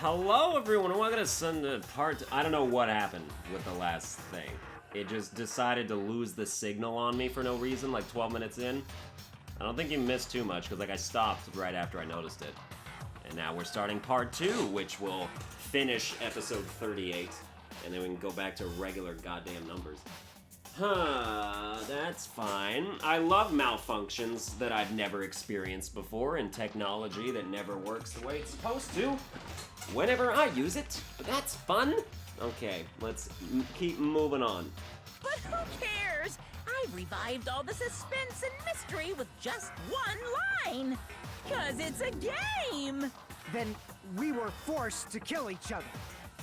Hello everyone, and welcome to Sunburned part. I don't know what happened with the last thing. It just decided to lose the signal on me for no reason, like 12 minutes in. I don't think you missed too much, because like I stopped right after I noticed it. And now we're starting part 2, which will finish episode 38. And then we can go back to regular goddamn numbers. That's fine. I love malfunctions that I've never experienced before and technology that never works the way it's supposed to. Whenever I use it. That's fun. Okay, let's keep moving on. But who cares? I've revived all the suspense and mystery with just one line. 'Cause it's a game. Then we were forced to kill each other.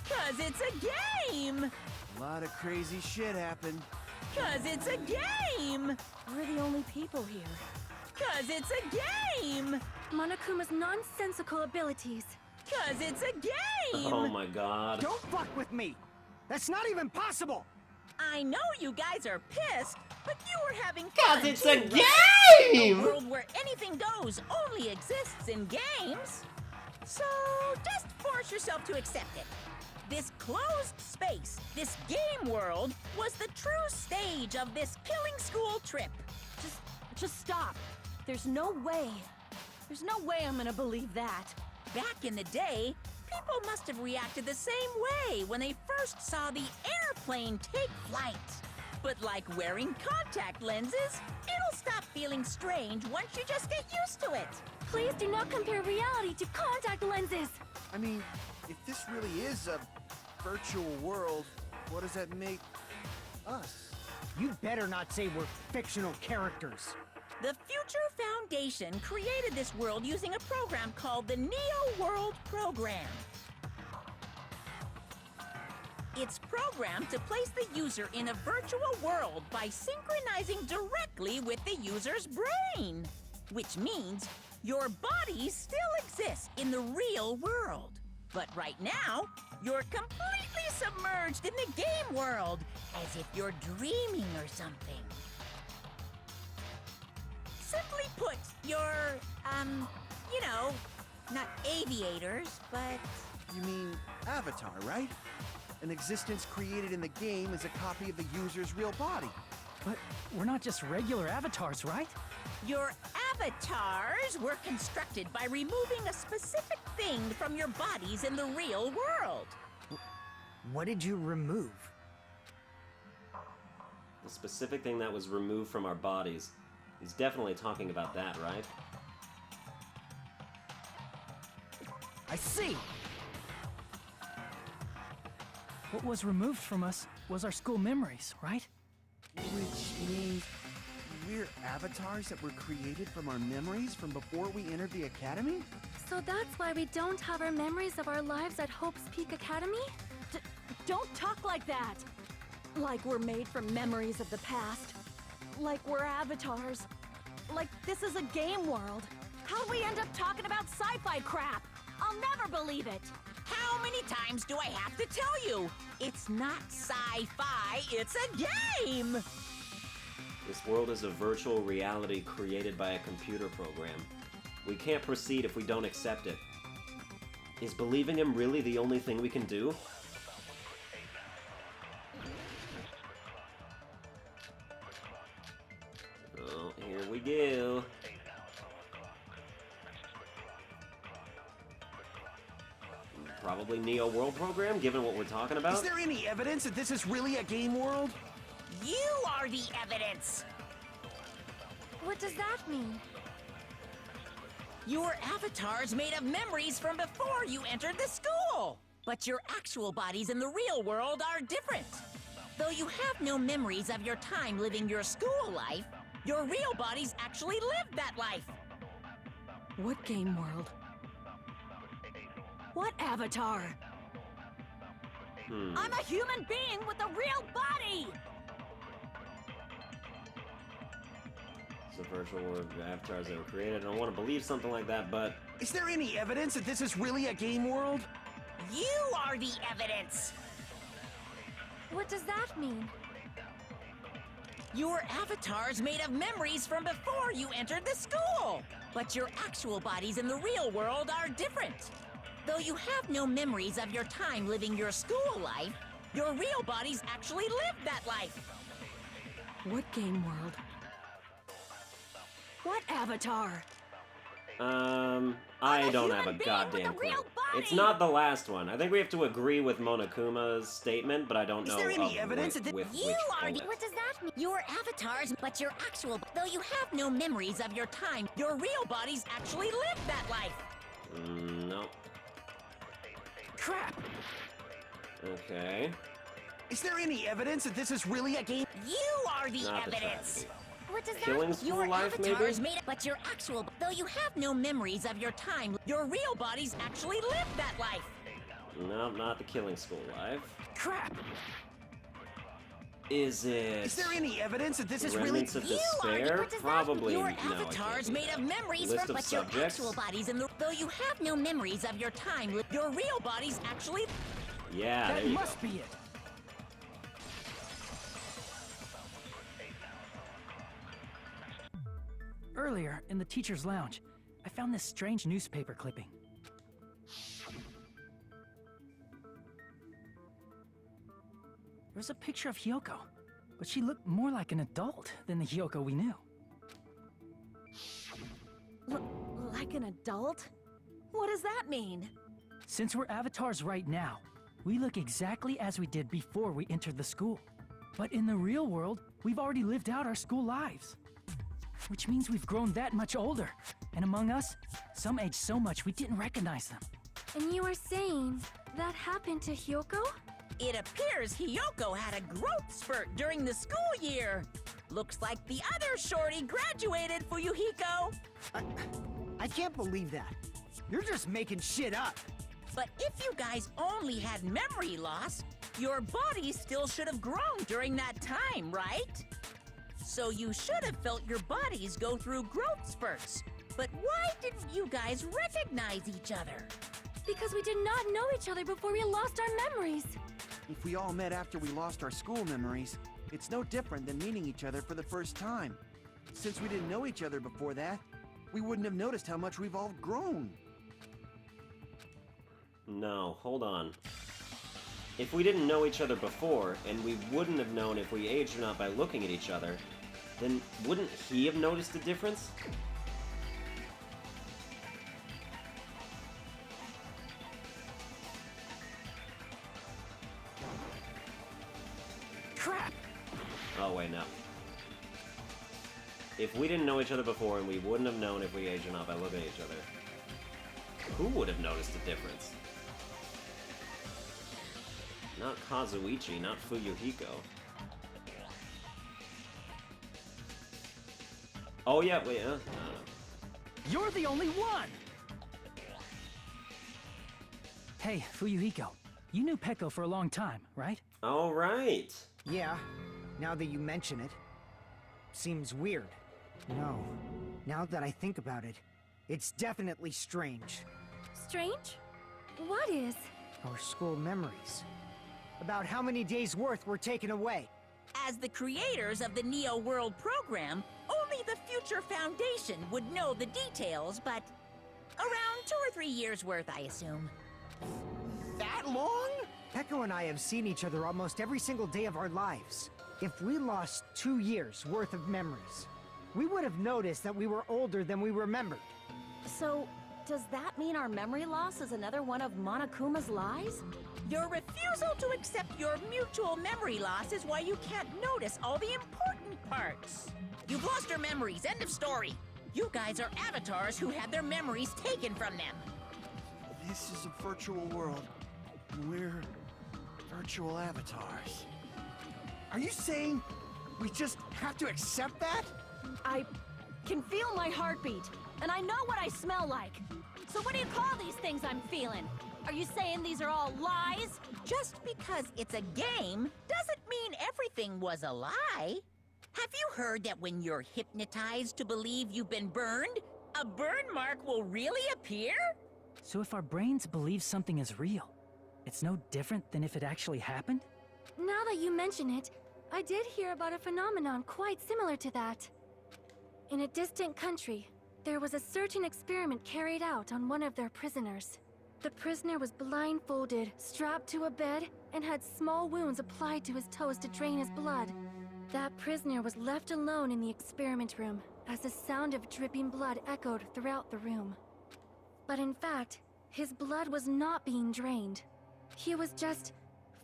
'Cause it's a game. A lot of crazy shit happened. 'Cause it's a game. We're the only people here. 'Cause it's a game. Monokuma's nonsensical abilities. 'Cause it's a game. Oh my god. Don't fuck with me! That's not even possible! I know you guys are pissed, but you were having fun. 'Cause it's a too, right? game! A world where anything goes only exists in games. So just force yourself to accept it. This closed space, this game world, was the true stage of this killing school trip. Just stop. There's no way. There's no way I'm gonna believe that. Back in the day, people must have reacted the same way when they first saw the airplane take flight. But like wearing contact lenses, it'll stop feeling strange once you just get used to it. Please do not compare reality to contact lenses. I mean, if this really is a virtual world, what does that make us? You better not say we're fictional characters. The Future Foundation created this world using a program called the Neo World Program. It's programmed to place the user in a virtual world by synchronizing directly with the user's brain. Which means your body still exists in the real world. But right now, you're completely submerged in the game world, as if you're dreaming or something. Simply put, you're, you know, not aviators, but... You mean Avatar, right? An existence created in the game is a copy of the user's real body. But we're not just regular avatars, right? Your avatars were constructed by removing a specific thing from your bodies in the real world. What did you remove? The specific thing that was removed from our bodies. He's definitely talking about that, right? I see! What was removed from us was our school memories, right? Which means we're avatars that were created from our memories from before we entered the academy? So that's why we don't have our memories of our lives at Hope's Peak Academy? Don't talk like that! Like we're made from memories of the past. Like we're avatars. Like this is a game world. How'd we end up talking about sci-fi crap? I'll never believe it! How many times do I have to tell you? It's not sci-fi, it's a game! This world is a virtual reality created by a computer program. We can't proceed if we don't accept it. Is believing him really the only thing we can do? Oh, here we go. Probably Neo World Program, given what we're talking about. Is there any evidence that this is really a game world? You are the evidence! What does that mean? Your avatar's made of memories from before you entered the school! But your actual bodies in the real world are different. Though you have no memories of your time living your school life, your real bodies actually lived that life. What game world? What avatar? I'm a human being with a real body! It's a virtual world of avatars that were created. I don't want to believe something like that, but... Is there any evidence that this is really a game world? You are the evidence! What does that mean? Your avatar's made of memories from before you entered the school! But your actual bodies in the real world are different. Though you have no memories of your time living your school life, your real bodies actually lived that life. What game world? What avatar? I don't have human a being with goddamn a clue. real body! It's not the last one. I think we have to agree with Monokuma's statement, but I don't know. Is there any evidence that with You which are bullet. What does that mean? Your avatars, but your actual... Though you have no memories of your time, your real bodies actually lived that life. No. Crap! Okay. Is there any evidence that this is really a game? You are the Not the evidence. tragedy. What does Killing that school Your life, avatars maybe? made it, but your actual... Though you have no memories of your time, your real bodies actually lived that life. No, not the killing school life. Crap! Is it? Is there any evidence that this is really... Remnants of You are Despair? what does Probably. Your No, I can't avatars do made that. of memories List from, of but your subjects? actual bodies in the... Though you have no memories of your time, your real bodies actually... Yeah, That there you must go. be it. Earlier, in the teacher's lounge, I found this strange newspaper clipping. There was a picture of Hyoko, but she looked more like an adult than the Hyoko we knew. Like an adult? What does that mean? Since we're avatars right now, we look exactly as we did before we entered the school. But in the real world, we've already lived out our school lives. Which means we've grown that much older. And among us, some age so much we didn't recognize them. And you are saying that happened to Hyoko? It appears Hyoko had a growth spurt during the school year. Looks like the other shorty graduated, Fuyuhiko. I can't believe that. You're just making shit up. But if you guys only had memory loss, your body still should have grown during that time, right? So you should have felt your bodies go through growth spurts. But why didn't you guys recognize each other? Because we did not know each other before we lost our memories. If we all met after we lost our school memories, it's no different than meeting each other for the first time. Since we didn't know each other before that, we wouldn't have noticed how much we've all grown. No, hold on. If we didn't know each other before, and we wouldn't have known if we aged or not by looking at each other, then wouldn't he have noticed a difference? Crap! Oh, wait, no. If we didn't know each other before, and we wouldn't have known if we aged or not by looking at each other, who would have noticed a difference? Not Kazuichi, not Fuyuhiko. Oh, yeah, wait, no. You're the only one! Hey, Fuyuhiko, you knew Peko for a long time, right? All right. Yeah, now that you mention it. Seems weird. No, now that I think about it, it's definitely strange. Strange? What is? Our school memories. About how many days' worth were taken away. As the creators of the Neo World program, only the Future Foundation would know the details, but around 2 or 3 years worth, I assume. That long? Peko and I have seen each other almost every single day of our lives. If we lost 2 years' worth of memories, we would have noticed that we were older than we remembered. So, does that mean our memory loss is another one of Monokuma's lies? Your refusal to accept your mutual memory loss is why you can't notice all the important parts. You've lost your memories, end of story. You guys are avatars who had their memories taken from them. This is a virtual world. And we're virtual avatars. Are you saying we just have to accept that? I can feel my heartbeat, and I know what I smell like. So what do you call these things I'm feeling? Are you saying these are all lies? Just because it's a game doesn't mean everything was a lie. Have you heard that when you're hypnotized to believe you've been burned, a burn mark will really appear? So if our brains believe something is real, it's no different than if it actually happened? Now that you mention it, I did hear about a phenomenon quite similar to that. In a distant country, there was a certain experiment carried out on one of their prisoners. The prisoner was blindfolded, strapped to a bed, and had small wounds applied to his toes to drain his blood. That prisoner was left alone in the experiment room, as the sound of dripping blood echoed throughout the room. But in fact, his blood was not being drained. He was just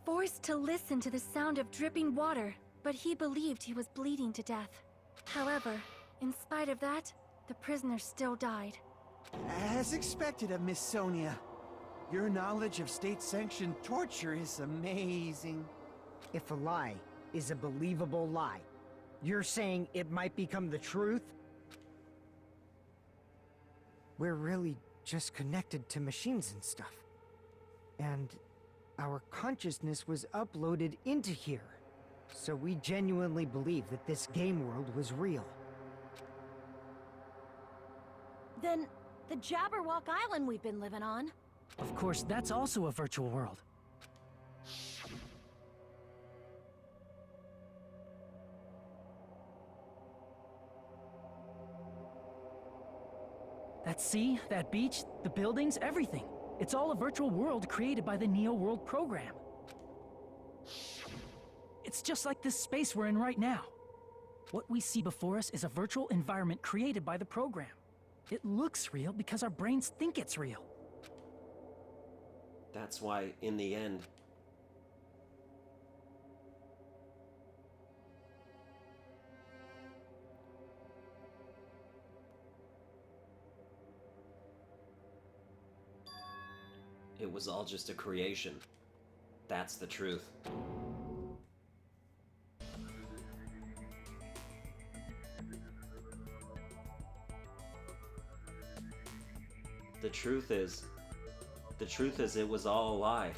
forced to listen to the sound of dripping water, but he believed he was bleeding to death. However, in spite of that, the prisoner still died. As expected of Miss Sonia. Your knowledge of state-sanctioned torture is amazing. If a lie is a believable lie, you're saying it might become the truth? We're really just connected to machines and stuff. And our consciousness was uploaded into here. So we genuinely believe that this game world was real. Then, the Jabberwock Island we've been living on. Of course, that's also a virtual world. That sea, that beach, the buildings, everything. It's all a virtual world created by the Neo World program. It's just like this space we're in right now. What we see before us is a virtual environment created by the program. It looks real because our brains think it's real. That's why, in the end, it was all just a creation. That's the truth. The truth is it was all a lie.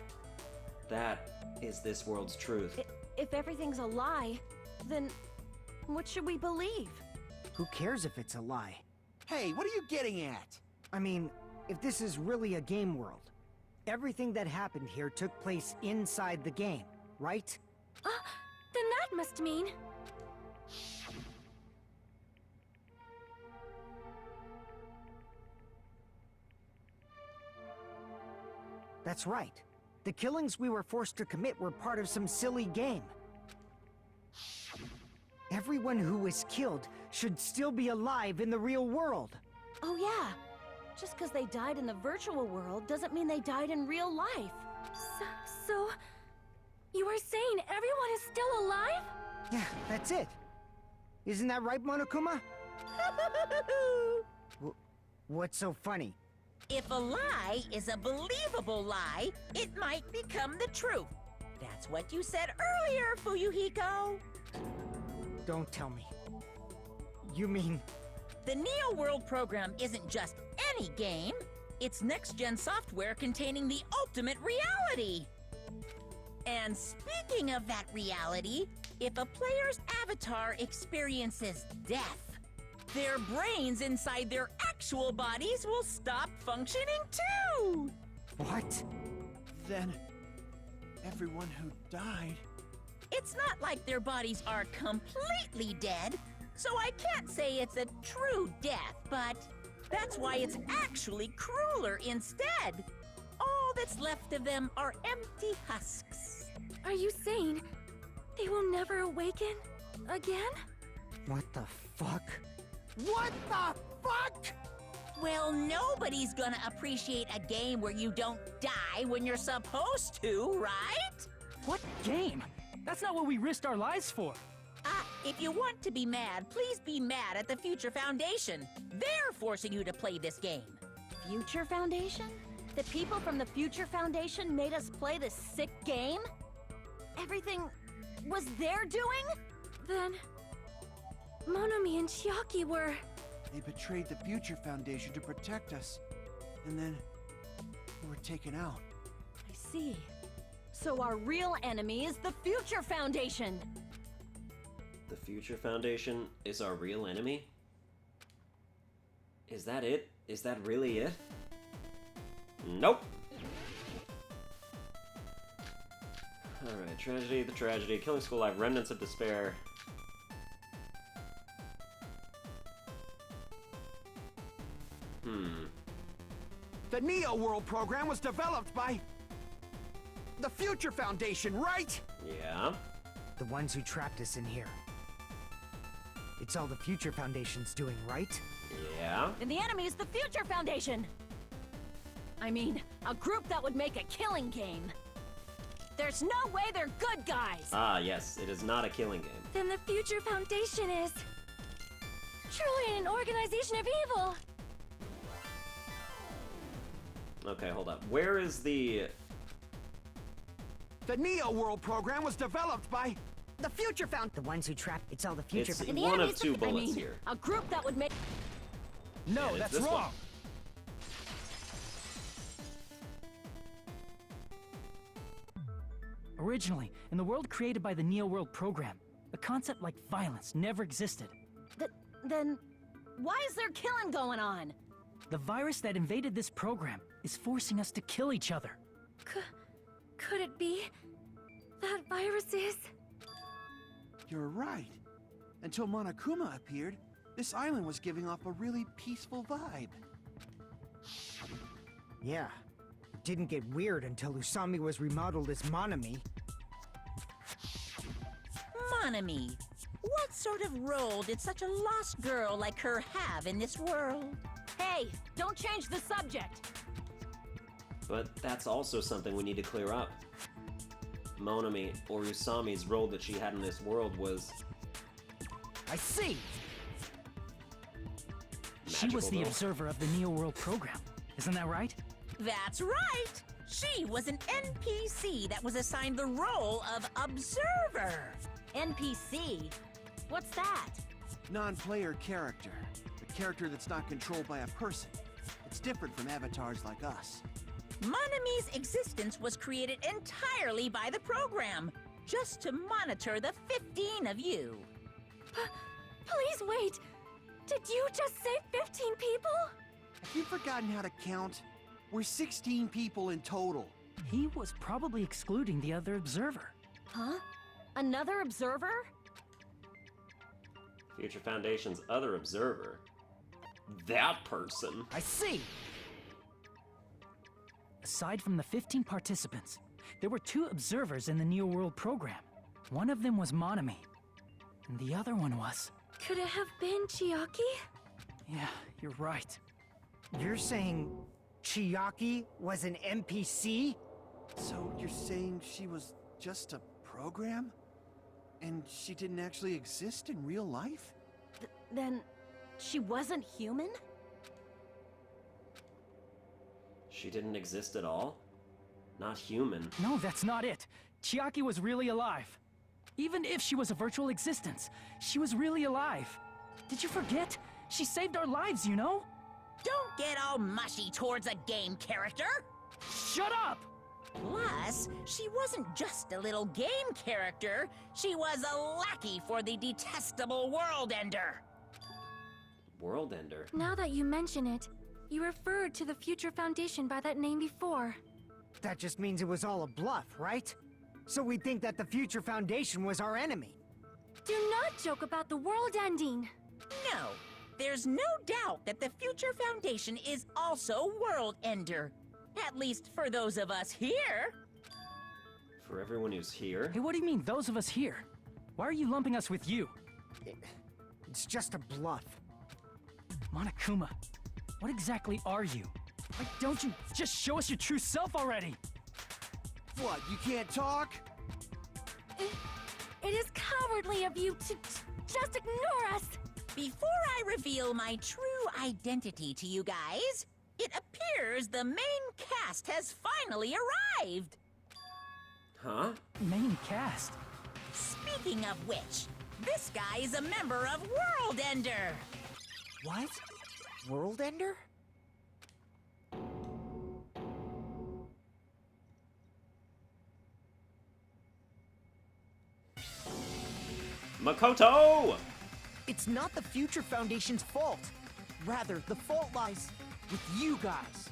That is this world's truth. If everything's a lie, then what should we believe? Who cares if it's a lie? Hey, what are you getting at? I mean, if this is really a game world, everything that happened here took place inside the game, right? Then that must mean... That's right. The killings we were forced to commit were part of some silly game. Everyone who was killed should still be alive in the real world. Oh yeah. Just because they died in the virtual world doesn't mean they died in real life. So... You are saying everyone is still alive? Yeah, that's it. Isn't that right, Monokuma? What's so funny? If a lie is a believable lie, it might become the truth. That's what you said earlier, Fuyuhiko. Don't tell me. You mean... The Neo World program isn't just any game. It's next-gen software containing the ultimate reality. And speaking of that reality, if a player's avatar experiences death, their brains inside their actual bodies will stop functioning too! What? Then, everyone who died... It's not like their bodies are completely dead, so I can't say it's a true death, but that's why it's actually crueler instead. All that's left of them are empty husks. Are you saying they will never awaken again? What the fuck? What the fuck?! Well, nobody's gonna appreciate a game where you don't die when you're supposed to, right? What game? That's not what we risked our lives for. If you want to be mad, please be mad at the Future Foundation. They're forcing you to play this game. Future Foundation? The people from the Future Foundation made us play this sick game? Everything was their doing? Then... Monomi and Chiaki were... They betrayed the Future Foundation to protect us. And then... we were taken out. I see. So our real enemy is the Future Foundation! The Future Foundation is our real enemy? Is that it? Is that really it? Nope! Alright, tragedy, the tragedy, killing school life, remnants of despair. The Neo World program was developed by the Future Foundation, right? Yeah. The ones who trapped us in here. It's all the Future Foundation's doing, right? Yeah. And the enemy's the Future Foundation! I mean, a group that would make a killing game. There's no way they're good guys! Ah, yes, it is not a killing game. Then the Future Foundation is... truly an organization of evil! Okay, hold up. Where is the... The Neo World program was developed by the Future Found. The ones who trapped. It's all the Future It's And the one of enemy's two the... bullets I mean, here. a group that would make... No, And it's that's this one. wrong! Originally, in the world created by the Neo World program, a concept like violence never existed. Then... why is there killing going on? The virus that invaded this program is forcing us to kill each other. Could it be... that virus is... You're right. Until Monokuma appeared, this island was giving off a really peaceful vibe. Yeah. It didn't get weird until Usami was remodeled as Monami. Monami, what sort of role did such a lost girl like her have in this world? Hey, don't change the subject! But that's also something we need to clear up. Monami, or Usami's role that she had in this world was... I see! She was the magical, though. observer of the Neo World program. Isn't that right? That's right! She was an NPC that was assigned the role of Observer. NPC? What's that? Non-player character. A character that's not controlled by a person. It's different from avatars like us. Monami's existence was created entirely by the program, just to monitor the 15 of you. Please wait! Did you just say 15 people? Have you forgotten how to count? We're 16 people in total. He was probably excluding the other observer. Huh? Another observer? Future Foundation's other observer. That person. I see! Aside from the 15 participants, there were 2 observers in the Neo World program. One of them was Monami, and the other one was... Could it have been Chiaki? Yeah, you're right. You're saying Chiaki was an NPC? So you're saying she was just a program? And she didn't actually exist in real life? Then she wasn't human? She didn't exist at all? Not human. No, that's not it. Chiaki was really alive. Even if she was a virtual existence, she was really alive. Did you forget? She saved our lives, you know? Don't get all mushy towards a game character! Shut up! Plus, she wasn't just a little game character, she was a lackey for the detestable World Ender. World Ender. Now that you mention it, you referred to the Future Foundation by that name before. That just means it was all a bluff, right? So we think that the Future Foundation was our enemy. Do not joke about the world ending! No, there's no doubt that the Future Foundation is also World Ender. At least for those of us here. For everyone who's here? Hey, what do you mean, those of us here? Why are you lumping us with you? It's just a bluff. Monokuma, what exactly are you? Why don't you just show us your true self already? What, you can't talk? It is cowardly of you to just ignore us! Before I reveal my true identity to you guys, it appears the main cast has finally arrived. Huh? Main cast? Speaking of which, this guy is a member of World Ender. What? World Ender? Makoto! It's not the Future Foundation's fault. Rather, the fault lies with you guys.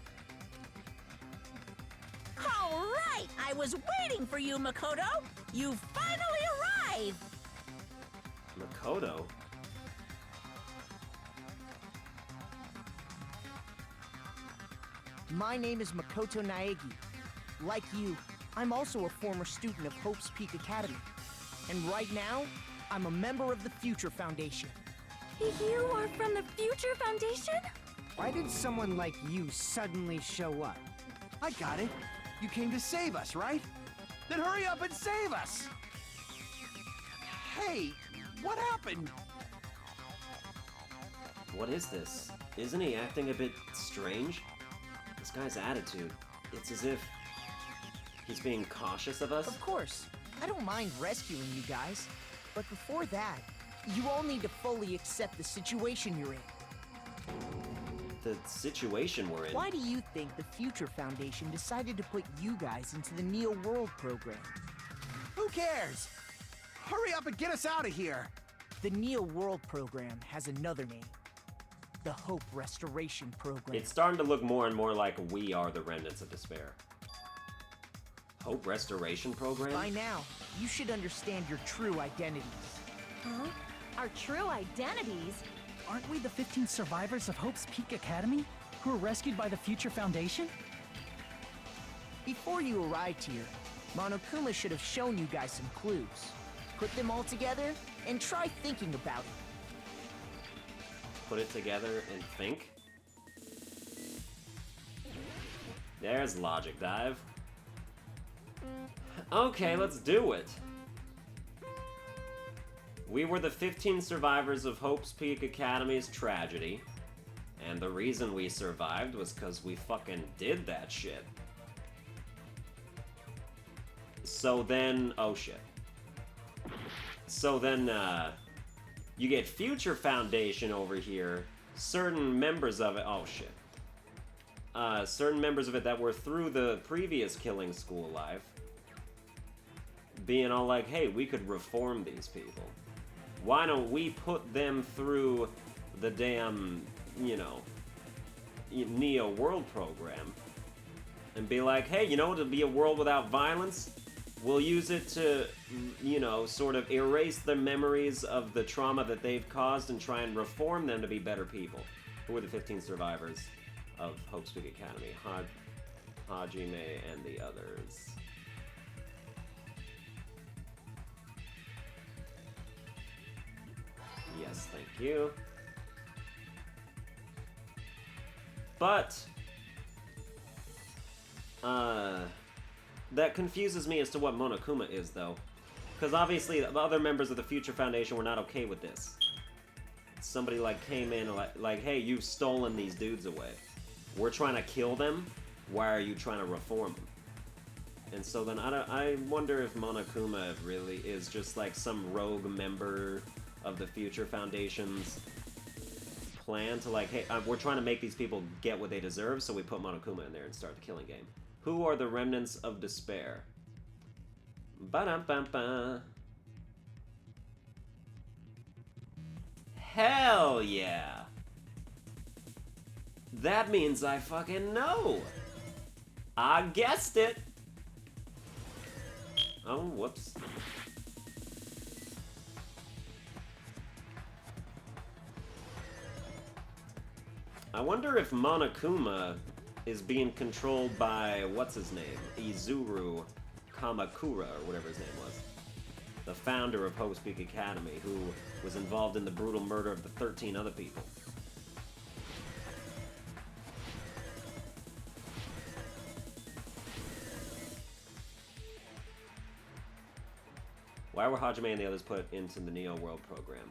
All right, I was waiting for you, Makoto. You finally arrived. Makoto? My name is Makoto Naegi. Like you, I'm also a former student of Hope's Peak Academy. And right now, I'm a member of the Future Foundation. You are from the Future Foundation? Why did someone like you suddenly show up? I got it. You came to save us, right? Then hurry up and save us! Hey, what happened? What is this? Isn't he acting a bit strange? This guy's attitude, it's as if he's being cautious of us. Of course, I don't mind rescuing you guys. But before that, you all need to fully accept the situation you're in. The situation we're in. Why do you think the Future Foundation decided to put you guys into the Neo World program? Who cares? Hurry up and get us out of here! The Neo World program has another name. The Hope Restoration Program. It's starting to look more and more like we are the remnants of despair. Hope Restoration Program? By now, you should understand your true identities. Huh? Our true identities? Aren't we the 15 survivors of Hope's Peak Academy who were rescued by the Future Foundation? Before you arrived here, Monokuma should have shown you guys some clues. Put them all together and try thinking about it. Put it together and think? There's logic dive. Okay, let's do it. We were the 15 survivors of Hope's Peak Academy's tragedy, and the reason we survived was because we fucking did that shit. So then, oh shit. So then, you get Future Foundation over here, certain members of it, oh shit. Certain members of it that were through the previous killing school life, being all like, hey, we could reform these people. Why don't we put them through the damn, you know, Neo World program and be like, hey, you know, to be a world without violence, we'll use it to, you know, sort of erase the memories of the trauma that they've caused and try and reform them to be better people. Who are the 15 survivors of Hope's Peak Academy? Hajime and the others. Yes, thank you. But that confuses me as to what Monokuma is, though. Because obviously the other members of the Future Foundation were not okay with this. Somebody like came in like, hey, you've stolen these dudes away. We're trying to kill them. Why are you trying to reform them? And so then I wonder if Monokuma really is just like some rogue member of the Future Foundation's plan to like, hey, we're trying to make these people get what they deserve, so we put Monokuma in there and start the killing game. Who are the remnants of despair? Ba-dum-bum-bum. Hell yeah! That means I fucking know! I guessed it! Oh, whoops. I wonder if Monokuma is being controlled by, what's his name? Izuru Kamakura, or whatever his name was. The founder of Hope's Peak Academy, who was involved in the brutal murder of the 13 other people. Why were Hajime and the others put into the Neo World program?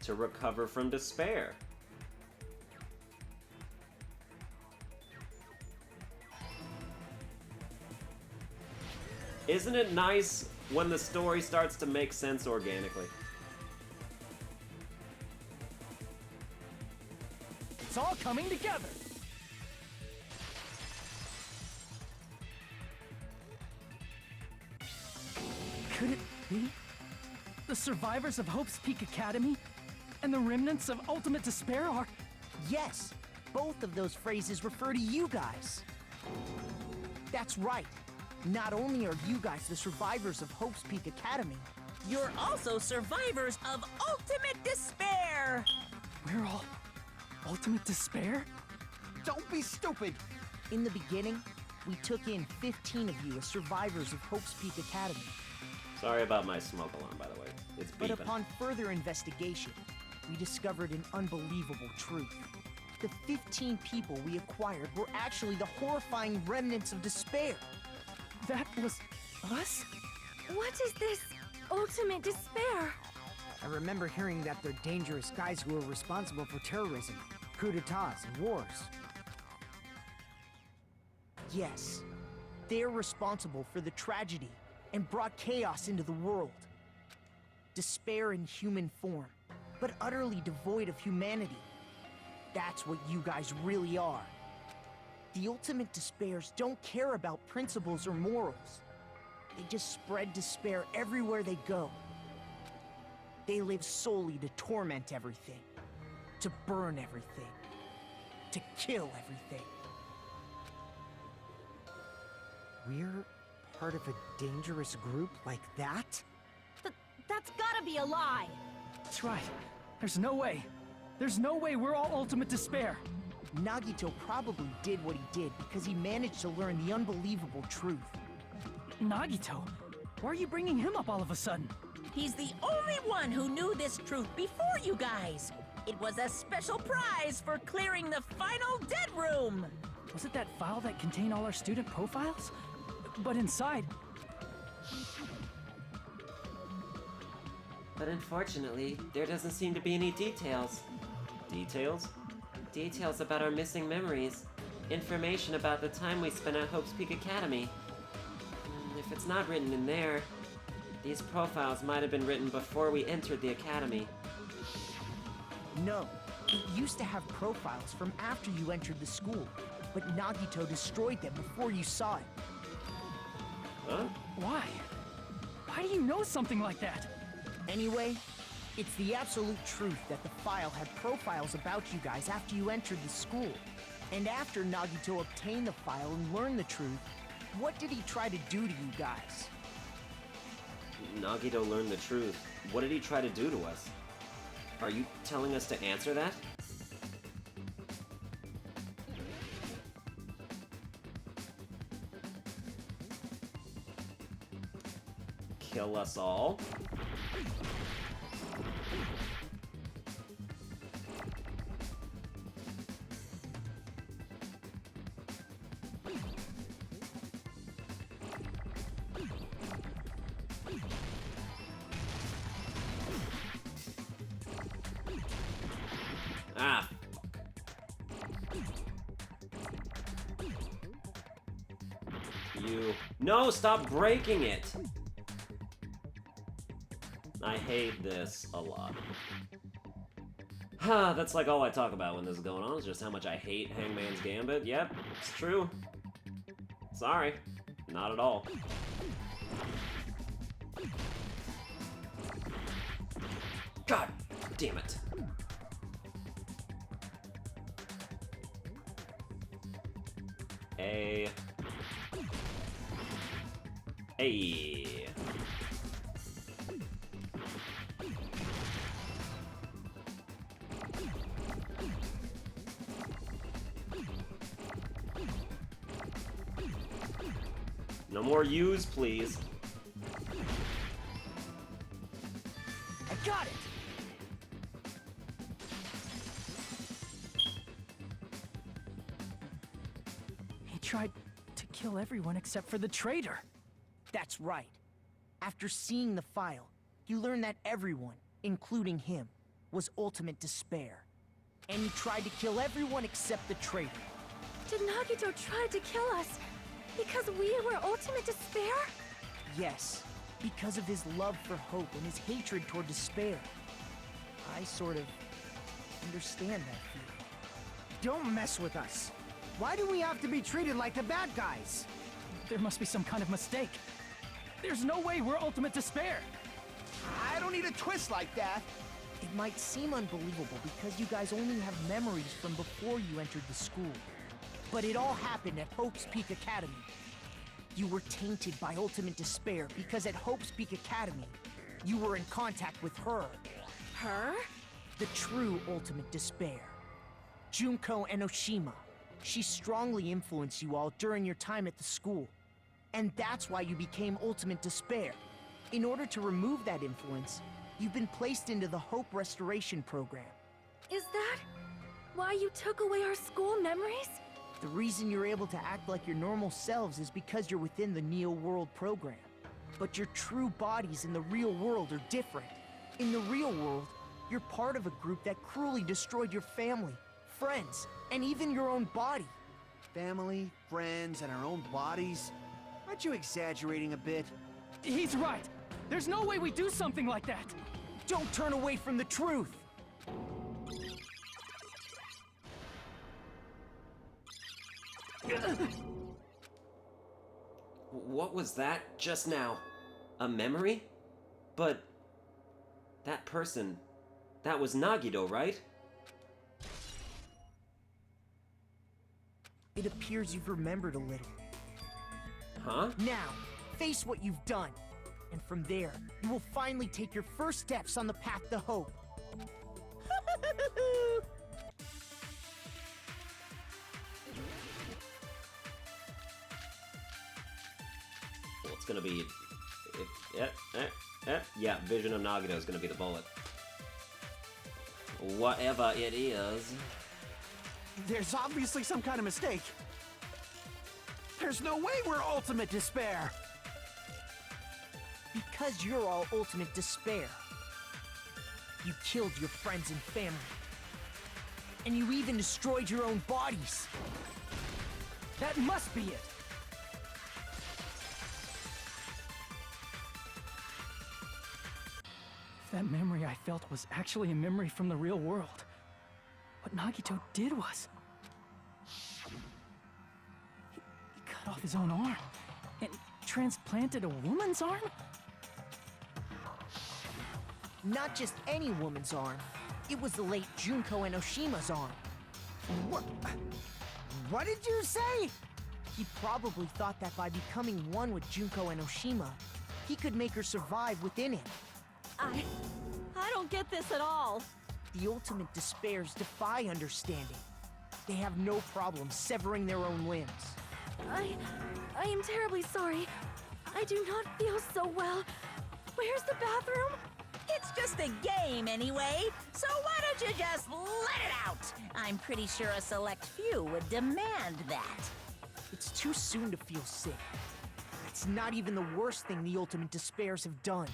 To recover from despair. Isn't it nice when the story starts to make sense organically? It's all coming together. Could it be? The survivors of Hope's Peak Academy and the remnants of ultimate despair are... Yes, both of those phrases refer to you guys. That's right. Not only are you guys the survivors of Hope's Peak Academy, You're also survivors of ultimate despair! We're all ultimate despair? Don't be stupid! In the beginning, we took in 15 of you as survivors of Hope's Peak Academy. Sorry about my smoke alarm, by the way. It's But beeping. upon further investigation, we discovered an unbelievable truth. The 15 people we acquired were actually the horrifying remnants of despair. That was us? What is this ultimate despair? I remember hearing that they're dangerous guys who are responsible for terrorism, coup d'etats, and wars. Yes, they're responsible for the tragedy and brought chaos into the world. Despair in human form, but utterly devoid of humanity. That's what you guys really are. The ultimate despairs don't care about principles or morals. They just spread despair everywhere they go. They live solely to torment everything, to burn everything, to kill everything. We're part of a dangerous group like that? That's gotta be a lie. That's right. There's no way. There's no way we're all ultimate despair. Nagito probably did what he did because he managed to learn the unbelievable truth. Nagito? Why are you bringing him up all of a sudden? He's the only one who knew this truth before you guys. It was a special prize for clearing the final dead room. Was it that file that contained all our student profiles? But inside... But unfortunately, there doesn't seem to be any details. Details? Details about our missing memories. Information about the time we spent at Hope's Peak Academy. If it's not written in there, these profiles might have been written before we entered the academy. No, it used to have profiles from after you entered the school, but Nagito destroyed them before you saw it. Huh? Why? Why do you know something like that? Anyway, it's the absolute truth that the file had profiles about you guys after you entered the school. And after Nagito obtained the file and learned the truth, what did he try to do to you guys? Nagito learned the truth. What did he try to do to us? Are you telling us to answer that? Kill us all? Ah. You... No, stop breaking it! I hate this a lot. That's like all I talk about when this is going on, is just how much I hate Hangman's Gambit. Yep, it's true. Sorry, not at all. God damn it. Hey. No more U's, please. I got it! He tried to kill everyone except for the traitor. That's right. After seeing the file, you learn that everyone, including him, was ultimate despair. And he tried to kill everyone except the traitor. Did Nagito try to kill us because we were ultimate despair? Yes, because of his love for hope and his hatred toward despair. I sort of understand that feeling. Don't mess with us. Why do we have to be treated like the bad guys? There must be some kind of mistake. There's no way we're ultimate despair. I don't need a twist like that. It might seem unbelievable because you guys only have memories from before you entered the school. But it all happened at Hope's Peak Academy. You were tainted by ultimate despair because at Hope's Peak Academy, you were in contact with her. Her? The true ultimate despair. Junko Enoshima. She strongly influenced you all during your time at the school. And that's why you became Ultimate Despair. In order to remove that influence, you've been placed into the Hope Restoration Program. Is that why you took away our school memories? The reason you're able to act like your normal selves is because you're within the Neo World program. But your true bodies in the real world are different. In the real world, you're part of a group that cruelly destroyed your family, friends, and even your own body. Family, friends, and our own bodies? Aren't you exaggerating a bit? He's right. There's no way we do something like that. Don't turn away from the truth! What was that just now? A memory? But that person, that was Nagito, right? It appears you've remembered a little. Huh? Now, face what you've done. And from there, you will finally take your first steps on the path to hope. Well, it's gonna be... Yeah, Vision of Nagito is gonna be the bullet. Whatever it is. There's obviously some kind of mistake. There's no way we're Ultimate Despair! Because you're all Ultimate Despair. You killed your friends and family. And you even destroyed your own bodies. That must be it. If that memory I felt was actually a memory from the real world, what Nagito did was... He cut off his own arm and transplanted a woman's arm? Not just any woman's arm. It was the late Junko Enoshima's arm. What did you say? He probably thought that by becoming one with Junko Enoshima, he could make her survive within him. I don't get this at all. The Ultimate Despairs defy understanding. They have no problem severing their own limbs. I am terribly sorry. I do not feel so well. Where's the bathroom? It's just a game anyway, so why don't you just let it out? I'm pretty sure a select few would demand that. It's too soon to feel sick. That's not even the worst thing the Ultimate Despairs have done.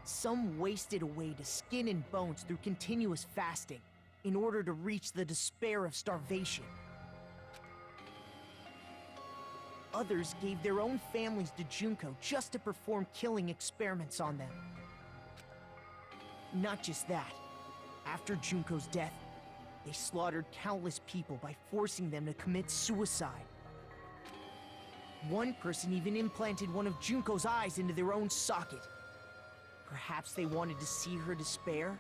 Some wasted away to skin and bones through continuous fasting in order to reach the despair of starvation. Others gave their own families to Junko just to perform killing experiments on them. Not just that. After Junko's death, they slaughtered countless people by forcing them to commit suicide. One person even implanted one of Junko's eyes into their own socket. Perhaps they wanted to see her despair?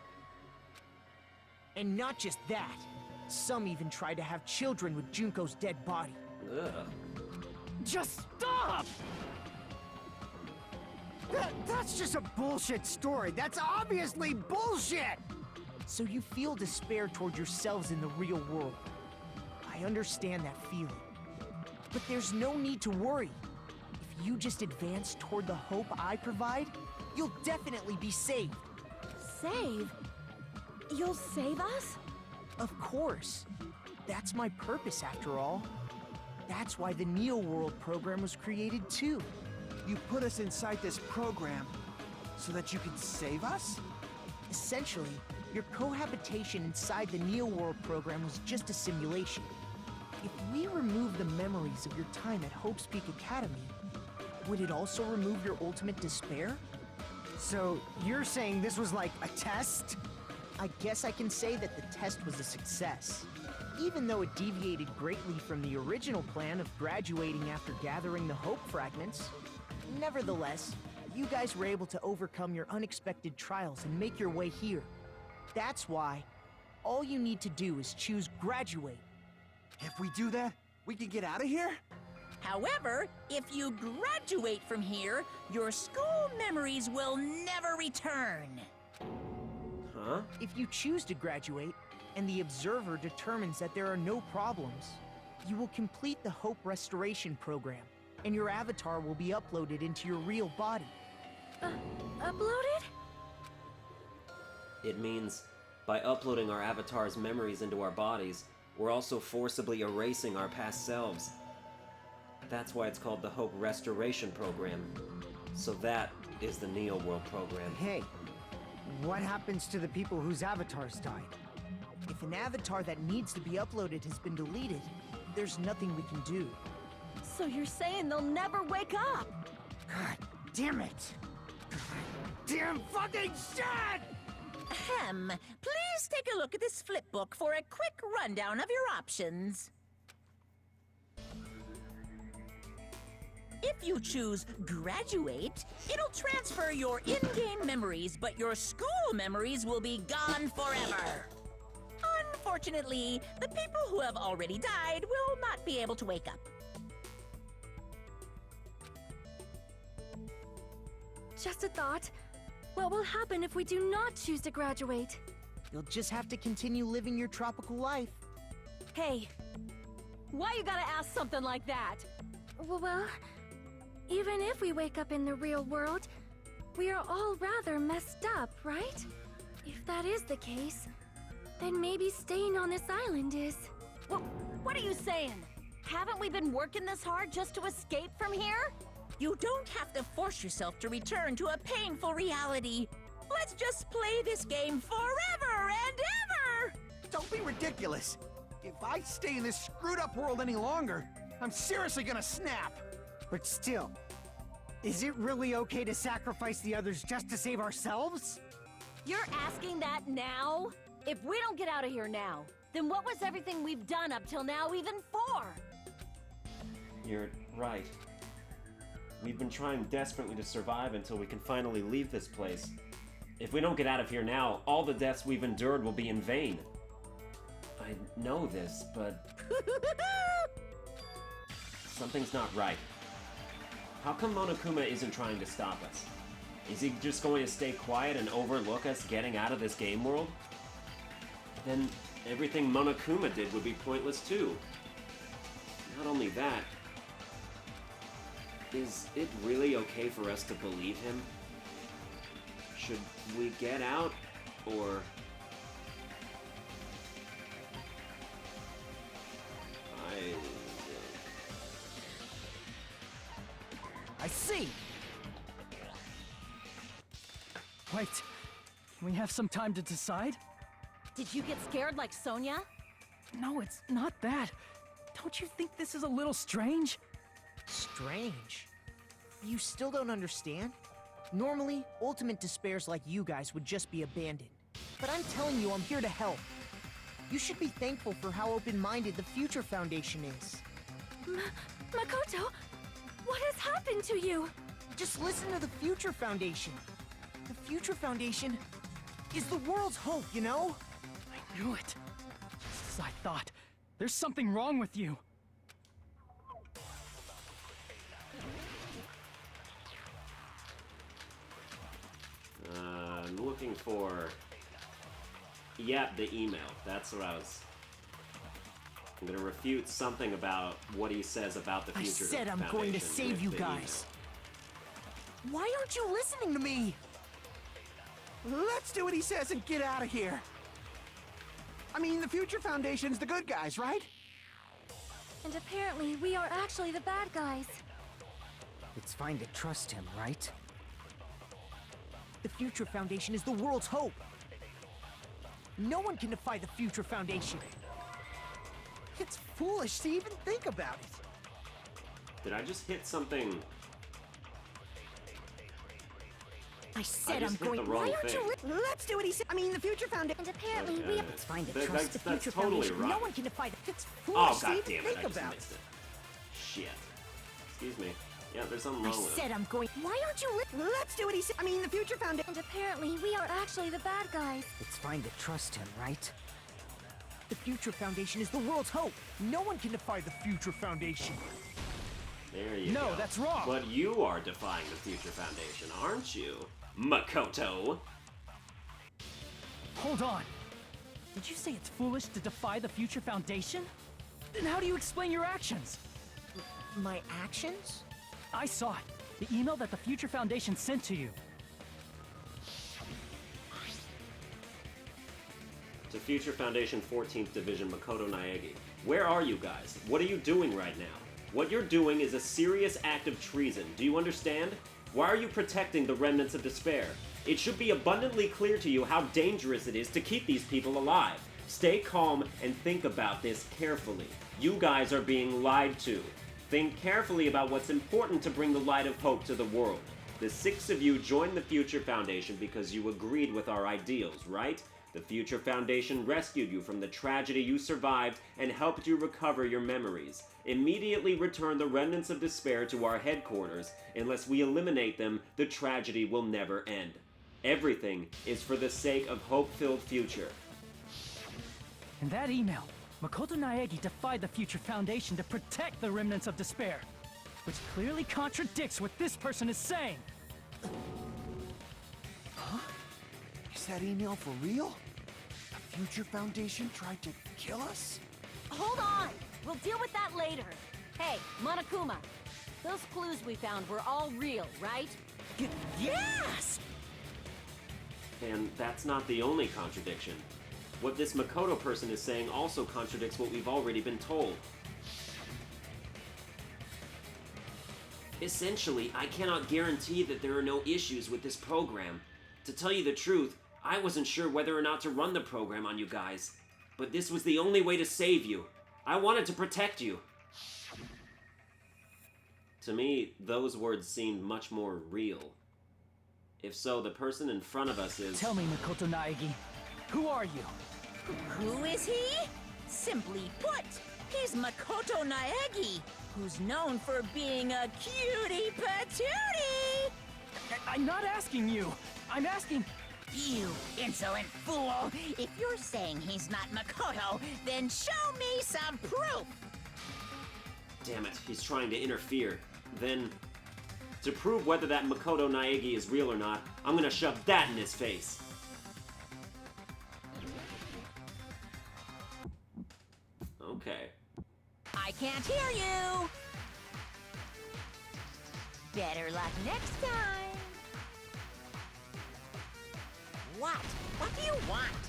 And not just that. Some even tried to have children with Junko's dead body. Ugh. Just stop! That's just a bullshit story. That's obviously bullshit! So you feel despair toward yourselves in the real world. I understand that feeling. But there's no need to worry. If you just advance toward the hope I provide, you'll definitely be saved. Save? You'll save us? Of course. That's my purpose, after all. That's why the Neo World program was created, too. You put us inside this program so that you can save us? Essentially, your cohabitation inside the Neo World program was just a simulation. If we remove the memories of your time at Hope's Peak Academy, would it also remove your ultimate despair? So, you're saying this was like a test? I guess I can say that the test was a success. Even though it deviated greatly from the original plan of graduating after gathering the Hope fragments, nevertheless, you guys were able to overcome your unexpected trials and make your way here. That's why, all you need to do is choose graduate. If we do that, we can get out of here? However, if you graduate from here, your school memories will never return. Huh? If you choose to graduate, and the observer determines that there are no problems, you will complete the Hope Restoration Program, and your avatar will be uploaded into your real body. Uploaded? It means by uploading our avatar's memories into our bodies, we're also forcibly erasing our past selves. That's why it's called the Hope Restoration Program. So that is the Neo World program. Hey, what happens to the people whose avatars died? If an avatar that needs to be uploaded has been deleted, there's nothing we can do. So you're saying they'll never wake up? God damn it! Damn fucking shit! Ahem. Please take a look at this flipbook for a quick rundown of your options. If you choose Graduate, it'll transfer your in-game memories, but your school memories will be gone forever. Unfortunately, the people who have already died will not be able to wake up. Just a thought. What will happen if we do not choose to graduate? You'll just have to continue living your tropical life. Hey, why you gotta ask something like that? Well, even if we wake up in the real world, we are all rather messed up, right? If that is the case, then maybe staying on this island is... What are you saying? Haven't we been working this hard just to escape from here? You don't have to force yourself to return to a painful reality. Let's just play this game forever and ever! Don't be ridiculous. If I stay in this screwed up world any longer, I'm seriously gonna snap. But still, is it really okay to sacrifice the others just to save ourselves? You're asking that now? If we don't get out of here now, then what was everything we've done up till now even for? You're right. We've been trying desperately to survive until we can finally leave this place. If we don't get out of here now, all the deaths we've endured will be in vain. I know this, but... something's not right. How come Monokuma isn't trying to stop us? Is he just going to stay quiet and overlook us getting out of this game world? Then everything Monokuma did would be pointless too. Not only that, is it really okay for us to believe him? Should we get out, or... I see! Wait, can we have some time to decide? Did you get scared like Sonia? No, it's not that. Don't you think this is a little strange? Strange. You still don't understand? Normally, ultimate despairs like you guys would just be abandoned. But I'm telling you, I'm here to help. You should be thankful for how open-minded the Future Foundation is. Makoto, what has happened to you? Just listen to the Future Foundation. The Future Foundation is the world's hope, you know? I knew it. Just as I thought. There's something wrong with you. I'm looking for... yeah, the email. That's what I was... I'm gonna refute something about what he says about the I Future said I'm Foundation going to save with you the guys. Why aren't you listening to me? Let's do what he says and get out of here. I mean, the Future Foundation's the good guys, right? And apparently, we are actually the bad guys. It's fine to trust him, right? The Future Foundation is the world's hope. No one can defy the Future Foundation. It's foolish to even think about it. Did I just hit something? I said I I'm just hit going. the wrong Why aren't you? thing. Let's do what he said. I mean, the Future Foundation. And apparently, we have... It's fine to That- trust the that's Future totally Foundation. right. No one can defy the. It's foolish Oh, to god even damn it, think I just about missed it. it. Shit. Excuse me. Yeah, there's something I wrong with said it. I'm going. Why aren't you? Let's do what he said. I mean, the Future Foundation. And apparently, we are actually the bad guys. It's fine to trust him, right? The Future Foundation is the world's hope. No one can defy the Future Foundation. There you go. No, that's wrong. But you are defying the Future Foundation, aren't you, Makoto? Hold on. Did you say it's foolish to defy the Future Foundation? Then how do you explain your actions? My actions? I saw it. The email that the Future Foundation sent to you. To Future Foundation 14th Division Makoto Naegi. Where are you guys? What are you doing right now? What you're doing is a serious act of treason. Do you understand? Why are you protecting the remnants of despair? It should be abundantly clear to you how dangerous it is to keep these people alive. Stay calm and think about this carefully. You guys are being lied to. Think carefully about what's important to bring the light of hope to the world. The 6 of you joined the Future Foundation because you agreed with our ideals, right? The Future Foundation rescued you from the tragedy you survived and helped you recover your memories. Immediately return the remnants of despair to our headquarters. Unless we eliminate them, the tragedy will never end. Everything is for the sake of hope-filled future. In that email, Makoto Naegi defied the Future Foundation to protect the remnants of despair, which clearly contradicts what this person is saying. Is that email for real? The Future Foundation tried to kill us? Hold on! We'll deal with that later. Hey, Monokuma, those clues we found were all real, right? Yes! And that's not the only contradiction. What this Makoto person is saying also contradicts what we've already been told. Essentially, I cannot guarantee that there are no issues with this program. To tell you the truth, I wasn't sure whether or not to run the program on you guys. But this was the only way to save you. I wanted to protect you. To me, those words seemed much more real. If so, the person in front of us is... Tell me, Makoto Naegi, who are you? Who is he? Simply put, he's Makoto Naegi, who's known for being a cutie patootie! I'm not asking you. I'm asking... You insolent fool! If you're saying he's not Makoto, then show me some proof! Damn it, he's trying to interfere. Then, to prove whether that Makoto Naegi is real or not, I'm gonna shove that in his face. Okay. I can't hear you! Better luck next time! What? What do you want?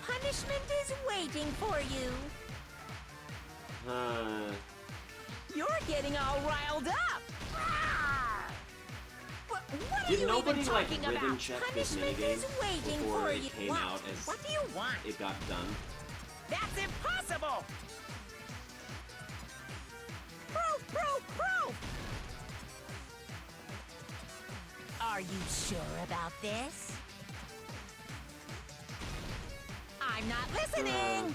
Punishment is waiting for you! You're getting all riled up! What are Did you nobody even like talking rhythm about? check this Punishment minigame is waiting before for it you. came What? out as What do you want? it got done? That's impossible! Proof, proof, proof! Are you sure about this? I'm not listening!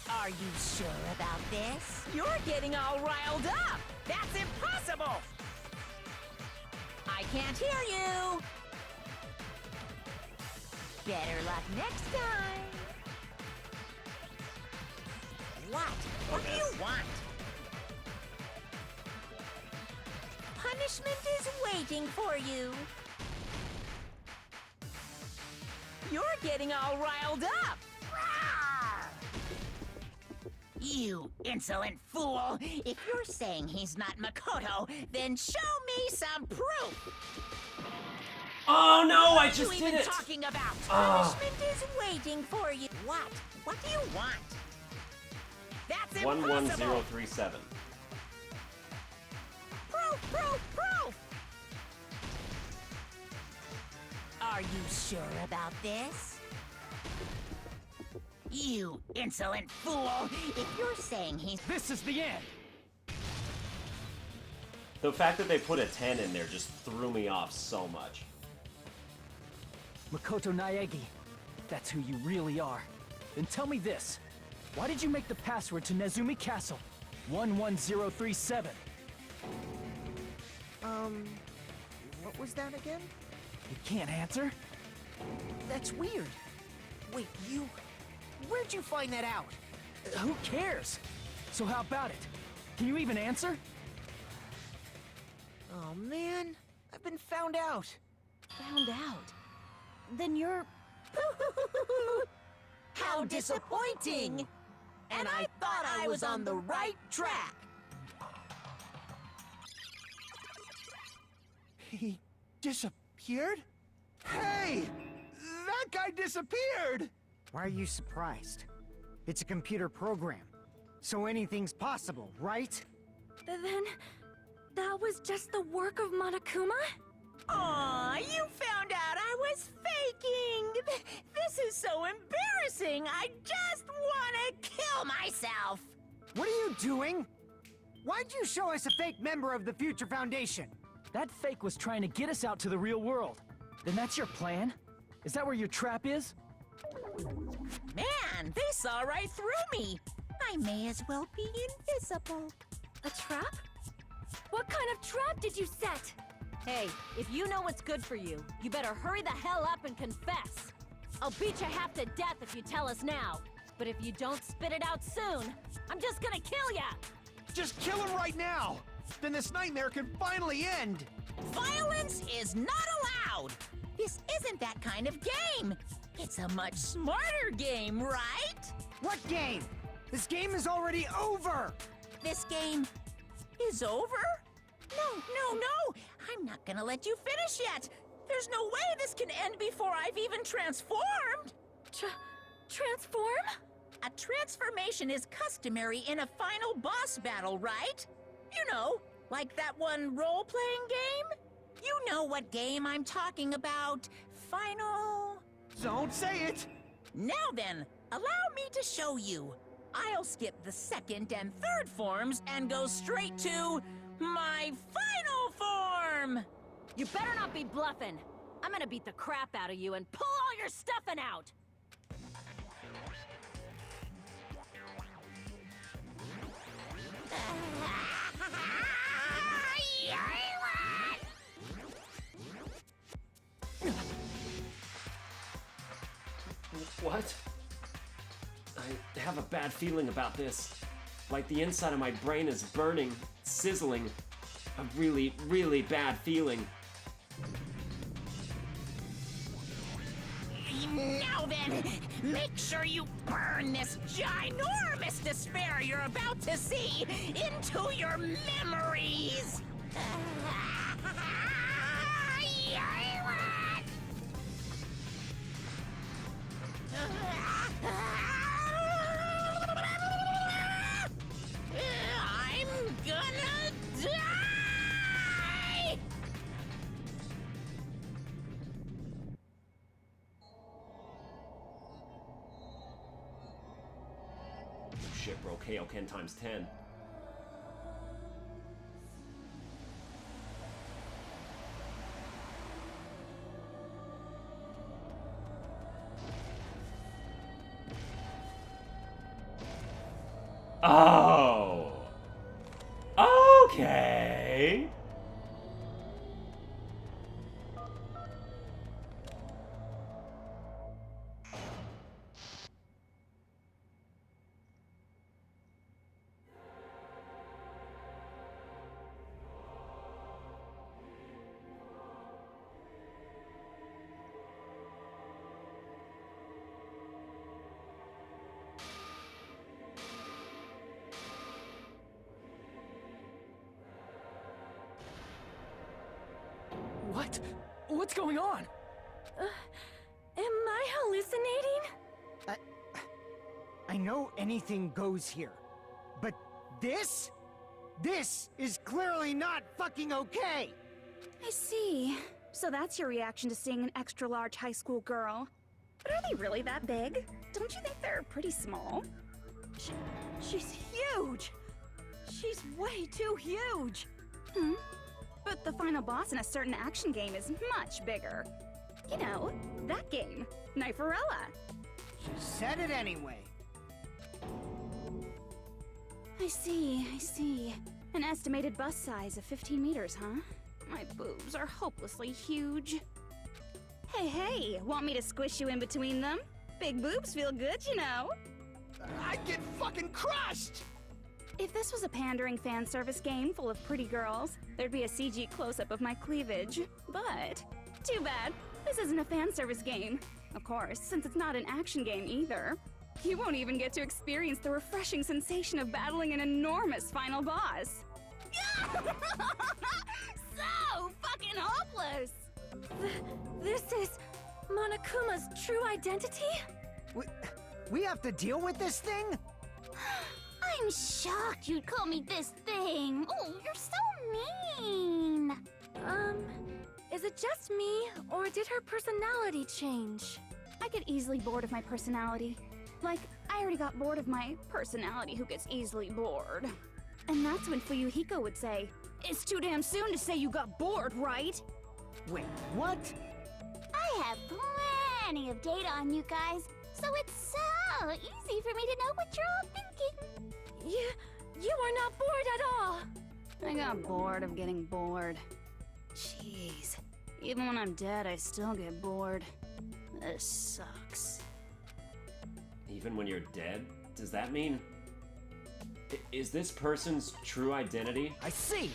Are you sure about this? You're getting all riled up! That's impossible! I can't hear you! Better luck next time! What? What do you want? Punishment is waiting for you! You're getting all riled up! You insolent fool! If you're saying he's not Makoto, then show me some proof! Oh no, I What just are you did even it! talking about? Punishment is waiting for you. What? What do you want? That's impossible! 11037. Proof, proof, proof! Are you sure about this? You insolent fool! If you're saying he's... This is the end! The fact that they put a 10 in there just threw me off so much. Makoto Naegi, if that's who you really are, then tell me this. Why did you make the password to Nezumi Castle 11037? What was that again? You can't answer? That's weird. Wait, where'd you find that out? Who cares? So how about it? Can you even answer? Oh man, I've been found out. Found out. Then you're... How disappointing! And I thought I was on the right track. He disappeared? Hey! That guy disappeared! Why are you surprised? It's a computer program, so anything's possible, right? Then, that was just the work of Monokuma? Aw, you found out I was faking! This is so embarrassing! I just wanna kill myself! What are you doing? Why'd you show us a fake member of the Future Foundation? That fake was trying to get us out to the real world. Then that's your plan? Is that where your trap is? Man, they saw right through me! I may as well be invisible. A trap? What kind of trap did you set? Hey, if you know what's good for you, you better hurry the hell up and confess. I'll beat you half to death if you tell us now. But if you don't spit it out soon, I'm just gonna kill ya! Just kill him right now! Then this nightmare can finally end! Violence is not allowed! This isn't that kind of game! It's a much smarter game, right? What game? This game is already over! This game is over? No! I'm not gonna let you finish yet! There's no way this can end before I've even transformed! Transform? A transformation is customary in a final boss battle, right? You know, like that one role-playing game? You know what game I'm talking about. Final... Don't say it! Now then, allow me to show you. I'll skip the second and third forms and go straight to my final form! You better not be bluffing. I'm gonna beat the crap out of you and pull all your stuffing out! What? I have a bad feeling about this. Like the inside of my brain is burning, sizzling. A really, really bad feeling. Now then, make sure you burn this ginormous despair you're about to see into your memories! I'm gonna die! Shit, bro. Kaioken times 10. Oh. Okay. What? What's going on? Am I hallucinating? I know anything goes here, but this? This is clearly not fucking okay! I see. So that's your reaction to seeing an extra-large high school girl. But are they really that big? Don't you think they're pretty small? She's huge! She's way too huge! Hmm? But the final boss in a certain action game is much bigger. You know, that game, Kniferella. She said it anyway. I see. An estimated bust size of 15 meters, huh? My boobs are hopelessly huge. Hey, want me to squish you in between them? Big boobs feel good, you know. I'd get fucking crushed! If this was a pandering fan service game full of pretty girls, there'd be a CG close-up of my cleavage. But, too bad, this isn't a fan service game. Of course, since it's not an action game either. You won't even get to experience the refreshing sensation of battling an enormous final boss. So fucking hopeless! This is Monokuma's true identity? We have to deal with this thing? I'm shocked you'd call me this thing. Oh, you're so mean. Is it just me, or did her personality change? I get easily bored of my personality. Like, I already got bored of my personality who gets easily bored. And that's when Fuyuhiko would say, "It's too damn soon to say you got bored, right?" Wait, what? I have plenty of data on you guys, so it's so easy for me to know what you're all thinking. You are not bored at all. I got bored of getting bored. Jeez. Even when I'm dead, I still get bored. This sucks. Even when you're dead? Does that mean... Is this person's true identity? I see!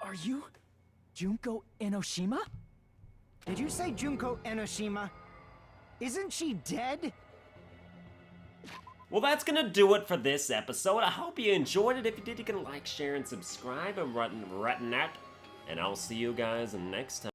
Are you Junko Enoshima? Did you say Junko Enoshima? Isn't she dead? Well, that's gonna do it for this episode. I hope you enjoyed it. If you did, you can like, share, and subscribe. And I'll see you guys next time.